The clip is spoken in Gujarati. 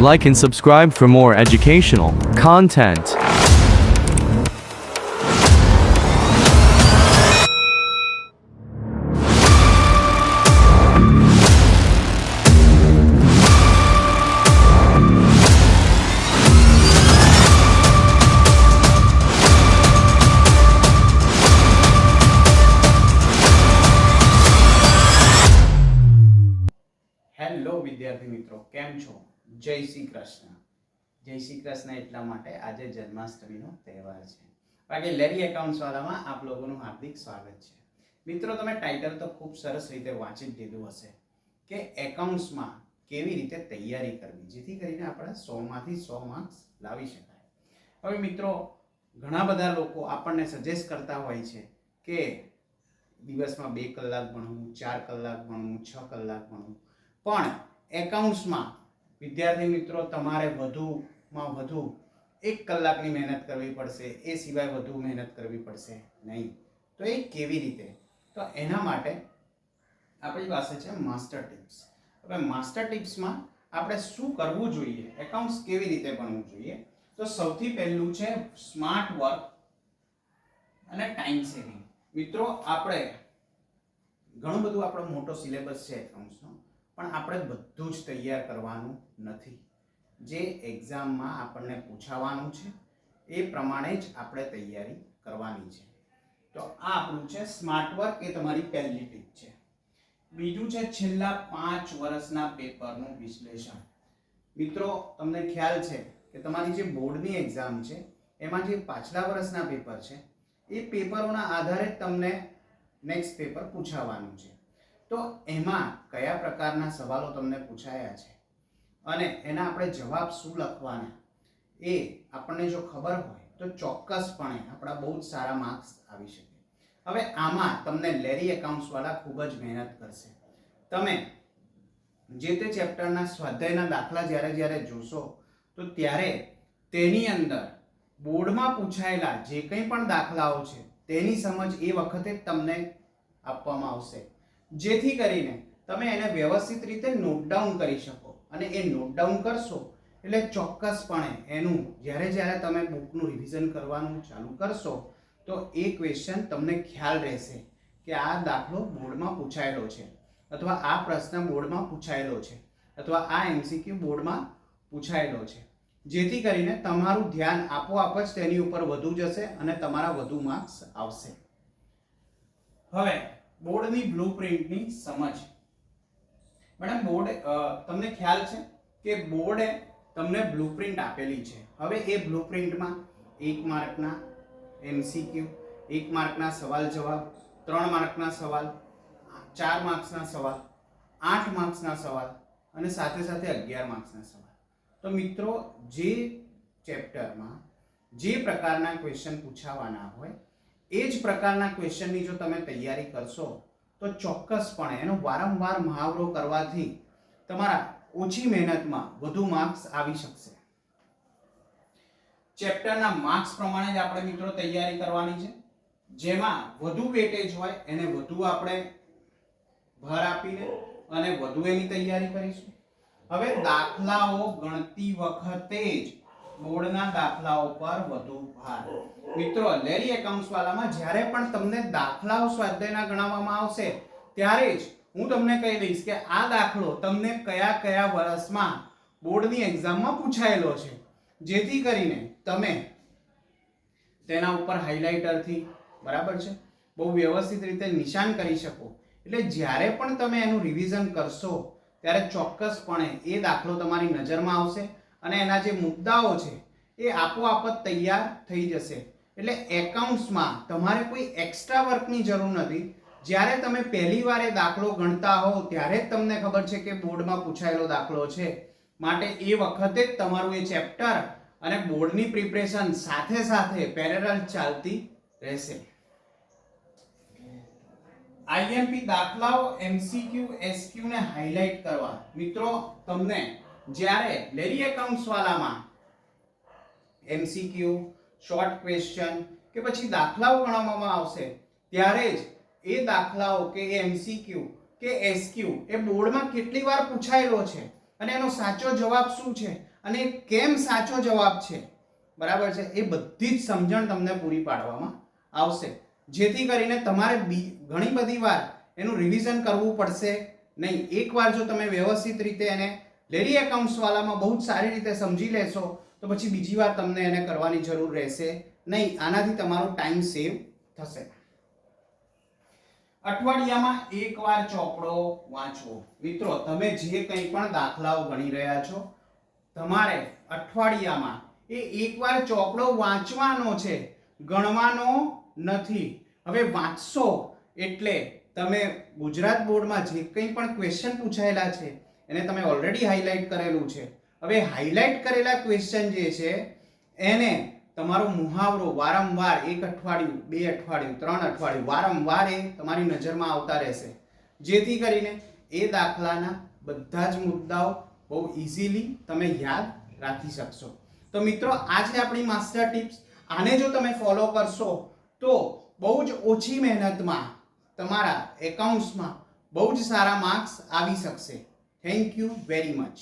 Like and subscribe for more educational content. Hello વિદ્યાર્થી મિત્રો, કેમ છો? જય શ્રી કૃષ્ણ. જય શ્રી કૃષ્ણ એટલા માટે આજે જન્માષ્ટમીનો તહેવાર છે. બાકી લેરી એકાઉન્ટ્સ વાળામાં આપ લોકોનું હાર્દિક સ્વાગત છે. મિત્રો, તમે ટાઇટલ તો ખૂબ સરસ રીતે વાંચી લીધું હશે કે એકાઉન્ટ્સમાં કેવી રીતે તૈયારી કરવી જેથી કરીને આપણે 100 માંથી 100 માર્ક્સ લાવી શકાય. હવે મિત્રો, ઘણા બધા લોકો આપણને સજેસ્ટ કરતા હોય છે કે દિવસમાં 2 કલાક ભણવું, 4 કલાક ભણવું, 6 કલાક ભણવું. પણ એકાઉન્ટ્સમાં વિદ્યાર્થી મિત્રો તમારે વધુમાં વધુ 1 કલાકની મહેનત કરવી પડશે, એ સિવાય વધુ મહેનત કરવી પડશે નહીં. તો એ કેવી રીતે? તો એના માટે આપણી પાસે છે માસ્ટર ટિપ્સ. હવે માસ્ટર ટિપ્સમાં આપણે શું કરવું જોઈએ, એકાઉન્ટ્સ કેવી રીતે ભણવું જોઈએ, તો સૌથી પહેલું છે સ્માર્ટ વર્ક અને ટાઈમ સેવિંગ. મિત્રો, આપણે ઘણું બધું આપણો મોટો સિલેબસ છે એકાઉન્ટ્સનો, પણ આપણે બધું જ તૈયાર કરવાનું નથી. જે એક્ઝામમાં આપણને પૂછાવાનું છે એ પ્રમાણે જ આપણે તૈયારી કરવાની છે. તો આ આપણું છે સ્માર્ટ વર્ક, એ તમારી પહેલી ટીપ છે. બીજું છે છેલ્લા 5 વર્ષના પેપરનું વિશ્લેષણ. મિત્રો, તમને ખ્યાલ છે કે તમારી જે બોર્ડની એક્ઝામ છે એમાં જે પાછલા વર્ષના પેપર છે એ પેપરોના આધારે તમને નેક્સ્ટ પેપર પૂછાવાનું છે. તો એમાં કયા પ્રકારના સવાલો તમને પૂછાયા છે અને એના આપણે જવાબ શું લખવાના, એ આપણને જો ખબર હોય તો ચોક્કસપણે આપણા બહુ જ સારા માર્ક્સ આવી શકે. હવે આમાં તમને લેરી એકાઉન્ટ્સ વાળા ખૂબ જ મહેનત કરશે. તમે જે તે ચેપ્ટરના સ્વાધ્યાયના દાખલા જ્યારે જોશો તો ત્યારે તેની અંદર બોર્ડમાં પૂછાયેલા જે કંઈ પણ દાખલાઓ છે તેની સમજ એ વખતે તમને આપવામાં આવશે, જેથી કરીને તમે એને વ્યવસ્થિત રીતે નોટ ડાઉન કરી શકો. અને એ નોટ ડાઉન કરશો એટલે ચોક્કસપણે એનું જ્યારે તમે બુકનું રિવિઝન કરવાનું ચાલુ કરશો તો એ ક્વેશ્ચન તમને ખ્યાલ રહેશે કે આ દાખલો બોર્ડમાં પૂછાયેલો છે, અથવા આ પ્રશ્ન બોર્ડમાં પૂછાયેલો છે, અથવા આ એમસીક્યુ બોર્ડમાં પૂછાયેલો છે. જેથી કરીને તમારું ધ્યાન આપોઆપ જ તેની ઉપર વધુ જશે અને તમારા વધુ માર્ક્સ આવશે. હવે બોર્ડની બ્લુપ્રિન્ટની સમજ. મેડમ, બોર્ડ તમને ખ્યાલ છે કે બોર્ડે તમને બ્લુપ્રિન્ટ આપેલી છે. હવે એ બ્લુપ્રિન્ટમાં 1 માર્કના એમસીક્યુ, 1 માર્કના સવાલ જવાબ, 3 માર્કના સવાલ, 4 માર્ક્સના સવાલ, 8 માર્ક્સના સવાલ અને સાથે સાથે 11 માર્ક્સના સવાલ. તો મિત્રો, જે ચેપ્ટરમાં જે પ્રકારના ક્વેશ્ચન પૂછાવાના હોય એ જ પ્રકારના ક્વેશ્ચનની જો તમે તૈયારી કરશો તો ચોક્કસપણે એનો વારંવાર મહાવરો કરવાથી તમારા ઓછી મહેનતમાં વધુ માર્ક્સ આવી શકશે. ચેપ્ટરના માર્ક્સ પ્રમાણે જ આપણે મિત્રો તૈયારી કરવાની છે. જેમાં વધુ વેટેજ હોય એને વધુ આપણે ભાર આપીને અને વધુ એની તૈયારી કરીશું. હવે દાખલાઓ ગણતી વખતે જ બોર્ડના દાખલાઓ પર વધુ ભાર. મિત્રો, લેરી એકાઉન્ટ્સ વાળામાં જ્યારે પણ તમને દાખલાઓ સ્વાધ્યાયના ગણાવવામાં આવશે ત્યારે જ હું તમને કહી દઈશ કે આ દાખલો તમને કયા વર્ષમાં બોર્ડની એક્ઝામમાં પૂછાયેલો છે, જેથી કરીને તમે તેના ઉપર હાઇલાઇટરથી બરાબર છે બહુ વ્યવસ્થિત રીતે નિશાન કરી શકો. એટલે જ્યારે પણ તમે એનું રિવિઝન કરશો ત્યારે ચોક્કસપણે એ દાખલો તમારી નજરમાં આવશે અને એના જે મુદ્દાઓ છે એ આપોઆપ જ તૈયાર થઈ જશે. એટલે એકાઉન્ટ્સમાં તમારે કોઈ એક્સ્ટ્રા વર્કની જરૂર નથી. જ્યારે તમે પહેલી વાર એ દાખલો ગણતા હો ત્યારે જ તમને ખબર છે કે બોર્ડમાં પૂછાયેલો દાખલો છે, માટે એ વખતે જ તમારું એ ચેપ્ટર અને બોર્ડની પ્રિપરેશન સાથે પેરેલલ ચાલતી રહેશે. આઈએમપી દાખલાઓ, એમસીક્યુ, એસક્યુ ને હાઇલાઇટ કરવા. મિત્રો, તમને જ્યારે લેરી એકાઉન્ટ્સ વાળામાં એમસીક્યુ, શોર્ટ ક્વેશ્ચન કે પછી દાખલાઓ ગણવામાં આવશે ત્યારે જ એ દાખલાઓ કે એમસીક્યુ કે એસક્યુ એ બોર્ડમાં કેટલી વાર પૂછાયેલો છે અને એનો સાચો જવાબ શું છે અને કેમ સાચો જવાબ છે, બરાબર છે, એ બધી જ સમજણ તમને પૂરી પાડવામાં આવશે, જેથી કરીને તમારે ઘણી બધી વાર એનું રિવિઝન કરવું પડશે નહીં. એકવાર જો તમે વ્યવસ્થિત રીતે એને લેરી એકાઉન્ટ્સ વાળામાં બહુ જ સારી રીતે સમજી લેશો તો પછી બીજી વાર તમને એને કરવાની જરૂર રહેશે નહીં. આનાથી તમારો ટાઈમ સેવ થશે. અઠવાડિયામાં એકવાર ચોપડો વાંચવો. મિત્રો, તમે જે કંઈ પણ દાખલાઓ ગણી રહ્યા છો, તમારે અઠવાડિયામાં એ એકવાર ચોપડો વાંચવાનો છે, ગણવાનો નથી. હવે વાંચશો એટલે તમે ગુજરાત બોર્ડમાં જે કંઈ પણ ક્વેશ્ચન પૂછાયેલા છે એને તમે ઓલરેડી હાઇલાઇટ કરેલું છે. હવે હાઇલાઇટ કરેલા ક્વેશ્ચન જે છે એને તમારો મુહાવરો વારંવાર 1 અઠવાડિયું, 2 અઠવાડિયું, 3 અઠવાડિયું વારંવાર એ તમારી નજરમાં આવતા રહેશે, જેથી કરીને એ દાખલાના બધા જ મુદ્દાઓ બહુ ઇઝીલી તમે યાદ રાખી શકશો. તો મિત્રો, આ છે આપણી માસ્ટર ટિપ્સ. આને જો તમે ફોલો કરશો તો બહુ જ ઓછી મહેનતમાં તમારા એકાઉન્ટ્સમાં બહુ જ સારા માર્ક્સ આવી શકશે. Thank you very much.